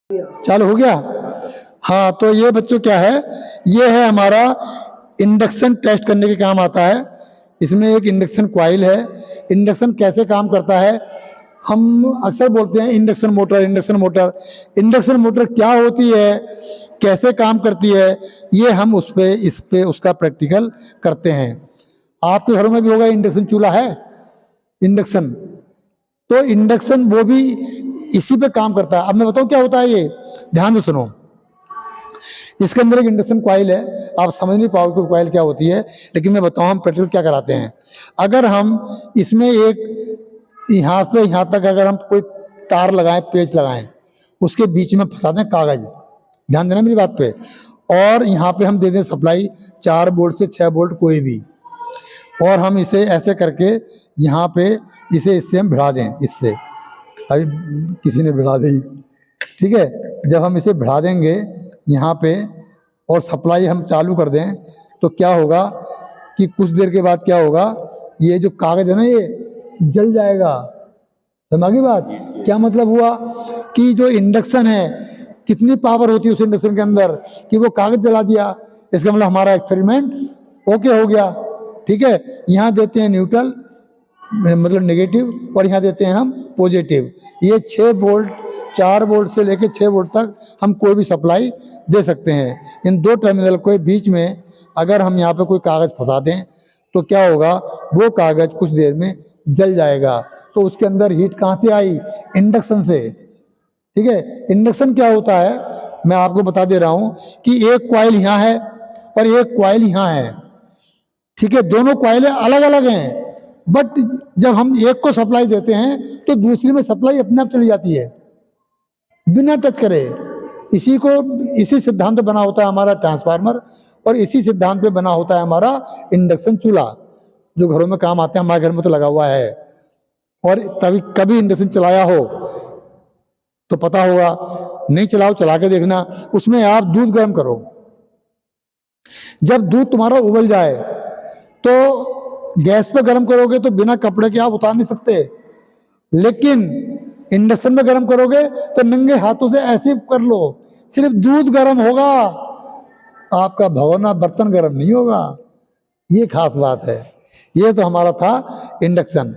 चालू हो गया। हाँ, तो ये बच्चों क्या है, ये है हमारा इंडक्शन टेस्ट करने के काम आता है। इसमें एक इंडक्शन कॉइल है। इंडक्शन कैसे काम करता है, हम अक्सर बोलते हैं induction motor, induction motor. Induction motor क्या होती है, कैसे काम करती है, ये हम इस पे उसका प्रैक्टिकल करते हैं। आपके घरों में भी होगा इंडक्शन चूल्हा है, इंडक्शन। तो इंडक्शन वो भी इसी पे काम करता है। अब मैं बताऊं क्या होता है, ये ध्यान से सुनो। इसके अंदर एक इंडक्शन कॉइल है, आप समझ नहीं पाओगे कि कॉइल क्या होती है, लेकिन मैं बताऊं हम प्रैक्टिकल क्या कराते हैं। अगर हम इसमें एक यहाँ पे यहाँ तक अगर हम कोई तार लगाएं, पेच लगाएं, उसके बीच में फंसा दें कागज, ध्यान देना मेरी बात पे, और यहाँ पे हम दे दें सप्लाई 4 वोल्ट से 6 वोल्ट कोई भी, और हम इसे ऐसे करके यहाँ पे इसे इससे हम भिड़ा दें, इससे अभी किसी ने भिड़ा दी, ठीक है। जब हम इसे भिड़ा देंगे यहाँ पे और सप्लाई हम चालू कर दें, तो क्या होगा कि कुछ देर के बाद क्या होगा, ये जो कागज है ना ये जल जाएगा। समझ बात, क्या मतलब हुआ कि जो इंडक्शन है, कितनी पावर होती है उस इंडक्शन के अंदर कि वो कागज जला दिया। इसका मतलब हमारा एक्सपेरिमेंट ओके हो गया, ठीक है। यहाँ देते हैं न्यूट्रल मतलब नेगेटिव, और यहाँ देते हैं हम पॉजिटिव। ये 6 वोल्ट 4 वोल्ट से लेकर 6 वोल्ट तक हम कोई भी सप्लाई दे सकते हैं। इन दो टर्मिनल के बीच में अगर हम यहाँ पे कोई कागज फंसा दें तो क्या होगा, वो कागज कुछ देर में जल जाएगा। तो उसके अंदर हीट कहाँ से आई, इंडक्शन से, ठीक है। इंडक्शन क्या होता है मैं आपको बता दे रहा हूं कि एक कॉइल यहाँ है और एक कॉइल यहाँ है, ठीक है। दोनों कॉइलें अलग अलग हैं, बट जब हम एक को सप्लाई देते हैं तो दूसरी में सप्लाई अपने आप चली जाती है बिना टच करे। इसी सिद्धांत पे बना होता है हमारा ट्रांसफार्मर, और इसी सिद्धांत पे बना होता है हमारा इंडक्शन चूल्हा, जो घरों में काम आते हैं। हमारे घर में तो लगा हुआ है, और तभी कभी इंडक्शन चलाया हो तो पता होगा, नहीं चलाओ चला के देखना। उसमें आप दूध गर्म करो, जब दूध तुम्हारा उबल जाए तो गैस पे गर्म करोगे तो बिना कपड़े के आप उतार नहीं सकते, लेकिन इंडक्शन में गर्म करोगे तो नंगे हाथों से ऐसे कर लो, सिर्फ दूध गर्म होगा, आपका भगोना बर्तन गर्म नहीं होगा। ये खास बात है। ये तो हमारा था इंडक्शन।